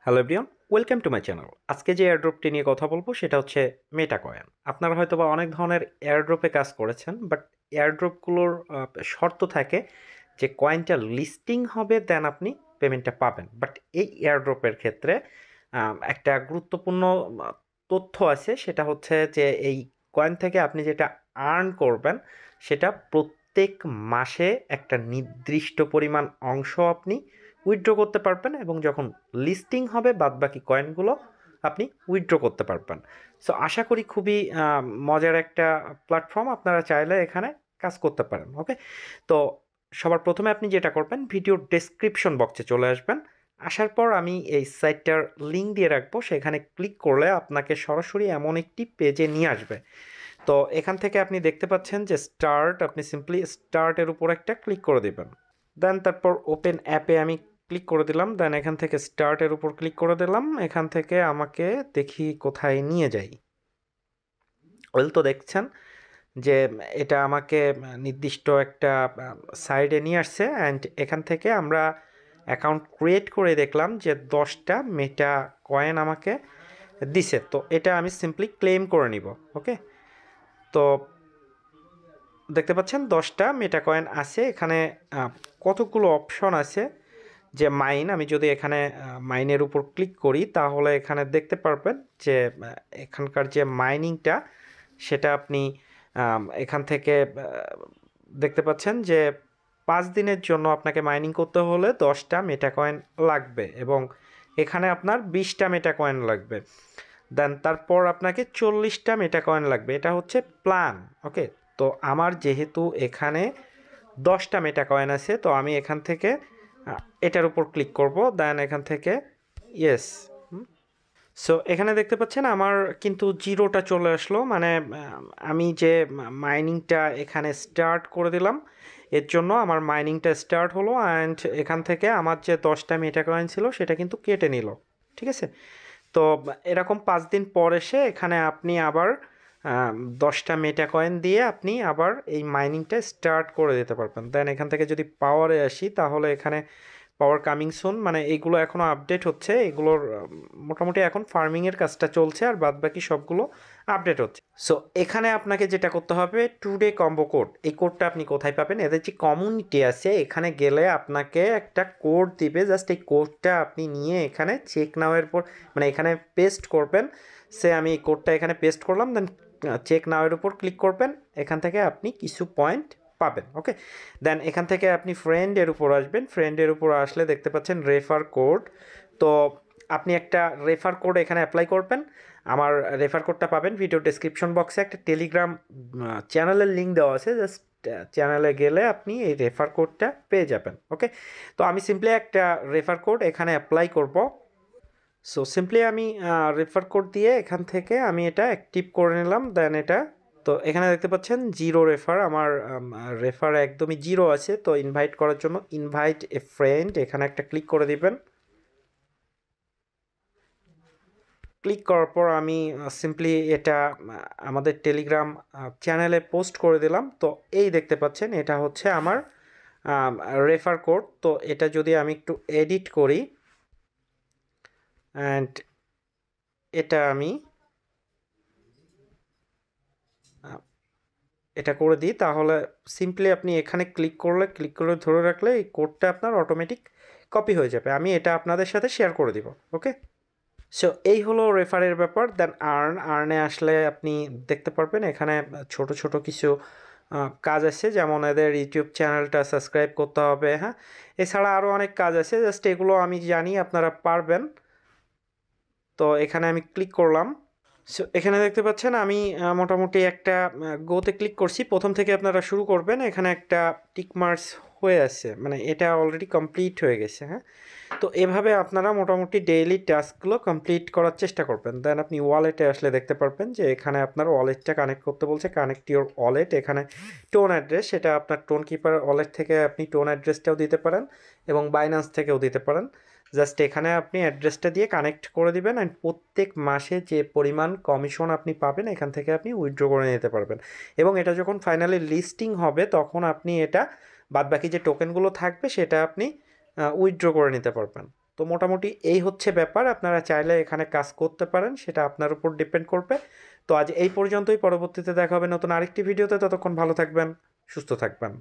Hello everyone, welcome to my channel. আজকে যে এয়ারড্রপটি নিয়ে কথা বলবো সেটা হচ্ছে মেটা কয়েন। আপনারা হয়তো বা অনেক ধরনের এয়ারড্রপে কাজ করেছেন, বাট এয়ারড্রপগুলোর শর্ত থাকে যে কয়েনটা লিস্টিং হবে, দেন আপনি পেমেন্টটা পাবেন। বাট এই এয়ারড্রপের ক্ষেত্রে একটা গুরুত্বপূর্ণ তথ্য আছে, সেটা হচ্ছে যে এই কয়েন থেকে আপনি যেটা আর্ন করবেন সেটা প্রত্যেক মাসে একটা নির্দিষ্ট পরিমাণ অংশ আপনি উইথড্র করতে পারবেন, এবং যখন লিস্টিং হবে বাদবাকি কয়েনগুলো আপনি উইথড্র করতে পারবেন। সো আশা করি খুবই মজার একটা প্ল্যাটফর্ম, আপনারা চাইলে এখানে কাজ করতে পারেন। ওকে, তো সবার প্রথমে আপনি যেটা করবেন, ভিডিওর ডেসক্রিপশন বক্সে চলে আসবেন। আসার পর আমি এই সাইটটার লিঙ্ক দিয়ে রাখবো, সেখানে ক্লিক করলে আপনাকে সরাসরি এমন একটি পেজে নিয়ে আসবে। তো এখান থেকে আপনি দেখতে পাচ্ছেন যে স্টার্ট, আপনি সিম্পলি স্টার্টের উপর একটা ক্লিক করে দেবেন। দেন তারপর ওপেন অ্যাপে আমি ক্লিক করে দিলাম। দেন এখান থেকে স্টার্টের উপর ক্লিক করে দিলাম। এখান থেকে আমাকে দেখি কোথায় নিয়ে যাই। ওয়েল, তো দেখছেন যে এটা আমাকে নির্দিষ্ট একটা সাইডে নিয়ে আসছে, অ্যান্ড এখান থেকে আমরা অ্যাকাউন্ট ক্রিয়েট করে দেখলাম যে 10টা মেটা কয়েন আমাকে দিছে। তো এটা আমি সিম্পলি ক্লেম করে নিব। ওকে, তো দেখতে পাচ্ছেন 10টা মেটা কয়েন আছে। এখানে কতগুলো অপশন আছে যে মাইন, আমি যদি এখানে মাইনের উপর ক্লিক করি তাহলে এখানে দেখতে পারবেন যে এখানকার যে মাইনিংটা সেটা আপনি এখান থেকে দেখতে পাচ্ছেন যে 5 দিনের জন্য আপনাকে মাইনিং করতে হলে 10টা মেটা কয়েন লাগবে, এবং এখানে আপনার 20টা মেটা কয়েন লাগবে। দেন তারপর আপনাকে 40টা মেটা কয়েন লাগবে, এটা হচ্ছে প্ল্যান। ওকে, তো আমার যেহেতু এখানে 10টা মেটা কয়েন আছে, তো আমি এখান থেকে এটার উপর ক্লিক করব। দেন এখান থেকে ইয়েস। সো এখানে দেখতে পাচ্ছেন আমার কিন্তু জিরোটা চলে আসলো, মানে আমি যে মাইনিংটা এখানে স্টার্ট করে দিলাম এর জন্য আমার মাইনিংটা স্টার্ট হলো, অ্যান্ড এখান থেকে আমার যে 10টা মেটা কয়েন ছিল সেটা কিন্তু কেটে নিল। ঠিক আছে, তো এরকম 5 দিন পর এসে এখানে আপনি আবার 10টা মেটা কয়েন দিয়ে আপনি আবার এই মাইনিংটা স্টার্ট করে দিতে পারবেন। দেন এখান থেকে যদি পাওয়ারে আসি তাহলে এখানে পাওয়ার কামিং সুন, মানে এইগুলো এখনও আপডেট হচ্ছে, এগুলোর মোটামুটি এখন ফার্মিংয়ের কাজটা চলছে, আর বাদবাকি সবগুলো আপডেট হচ্ছে। সো এখানে আপনাকে যেটা করতে হবে, টুডে কম্বো কোড, এই কোডটা আপনি কোথায় পাবেন? এদের যে কমিউনিটি আছে এখানে গেলে আপনাকে একটা কোড দিবে, জাস্ট এই কোডটা আপনি নিয়ে এখানে চেক নাওয়ের পর, মানে এখানে পেস্ট করবেন। আমি এই কোডটা এখানে পেস্ট করলাম, দেন চেক নাওয়ের উপর ক্লিক করবেন। এখান থেকে আপনি কিছু পয়েন্ট পাবেন। ওকে, দেন এখান থেকে আপনি ফ্রেন্ডের উপর আসবেন। ফ্রেন্ডের উপর আসলে দেখতে পাচ্ছেন রেফার কোড। তো আপনি একটা রেফার কোড এখানে অ্যাপ্লাই করবেন। আমার রেফার কোডটা পাবেন ভিডিও ডেসক্রিপশন বক্সে, একটা টেলিগ্রাম চ্যানেলের লিঙ্ক দেওয়া আছে, জাস্ট চ্যানেলে গেলে আপনি এই রেফার কোডটা পেয়ে যাবেন। ওকে, তো আমি সিম্পলি একটা রেফার কোড এখানে অ্যাপ্লাই করব। সো সিম্পলি আমি রেফার কোড দিয়ে এখান থেকে আমি এটা অ্যাক্টিভ করে নিলাম। দেন এটা, তো এখানে দেখতে পাচ্ছেন জিরো রেফার, আমার রেফার একদমই জিরো আছে। তো ইনভাইট করার জন্য ইনভাইট এ ফ্রেন্ড এখানে একটা ক্লিক করে দিবেন। ক্লিক করার পর আমি সিম্পলি এটা আমাদের টেলিগ্রাম চ্যানেলে পোস্ট করে দিলাম। তো এই দেখতে পাচ্ছেন এটা হচ্ছে আমার রেফার কোড। তো এটা যদি আমি একটু এডিট করি, অ্যান্ড এটা আমি এটা করে দিই, তাহলে সিম্পলি আপনি এখানে ক্লিক করে ধরে রাখলে এই কোডটা আপনার অটোমেটিক কপি হয়ে যাবে। আমি এটা আপনাদের সাথে শেয়ার করে দিব। ওকে, সো এই হলো রেফারের ব্যাপার। দেন আর্নে আসলে আপনি দেখতে পারবেন এখানে ছোট ছোট কিছু কাজ আছে, যেমন এদের ইউটিউব চ্যানেলটা সাবস্ক্রাইব করতে হবে। হ্যাঁ, এছাড়া আরও অনেক কাজ আছে, জাস্ট এগুলো আমি জানি আপনারা পারবেন। তো এখানে আমি ক্লিক করলাম। সো এখানে দেখতে পাচ্ছেন আমি মোটামুটি একটা গোতে ক্লিক করছি। প্রথম থেকে আপনারা শুরু করবেন, এখানে একটা টিক মার্কস হয়ে আছে, মানে এটা অলরেডি কমপ্লিট হয়ে গেছে। হ্যাঁ, তো এভাবে আপনারা মোটামুটি ডেইলি টাস্কগুলো কমপ্লিট করার চেষ্টা করবেন। দেন আপনি ওয়ালেটে আসলে দেখতে পারবেন যে এখানে আপনার ওয়ালেটটা কানেক্ট করতে বলছে, কানেক্ট ইউর ওয়ালেট। এখানে টোন অ্যাড্রেস, সেটা আপনার টোন কিপার ওয়ালেট থেকে আপনি টোন অ্যাড্রেসটাও দিতে পারেন এবং বাইন্যান্স থেকেও দিতে পারেন। জাস্ট এখানে আপনি অ্যাড্রেসটা দিয়ে কানেক্ট করে দিবেন, অ্যান্ড প্রত্যেক মাসে যে পরিমাণ কমিশন আপনি পাবেন এখান থেকে আপনি উইথড্র করে নিতে পারবেন। এবং এটা যখন ফাইনালি লিস্টিং হবে তখন আপনি এটা বাদবাকি যে টোকেনগুলো থাকবে সেটা আপনি উইথড্র করে নিতে পারবেন। তো মোটামুটি এই হচ্ছে ব্যাপার। আপনারা চাইলে এখানে কাজ করতে পারেন, সেটা আপনার উপর ডিপেন্ড করবে। তো আজ এই পর্যন্তই, পরবর্তীতে দেখা হবে নতুন আরেকটি ভিডিওতে। ততক্ষণ ভালো থাকবেন, সুস্থ থাকবেন।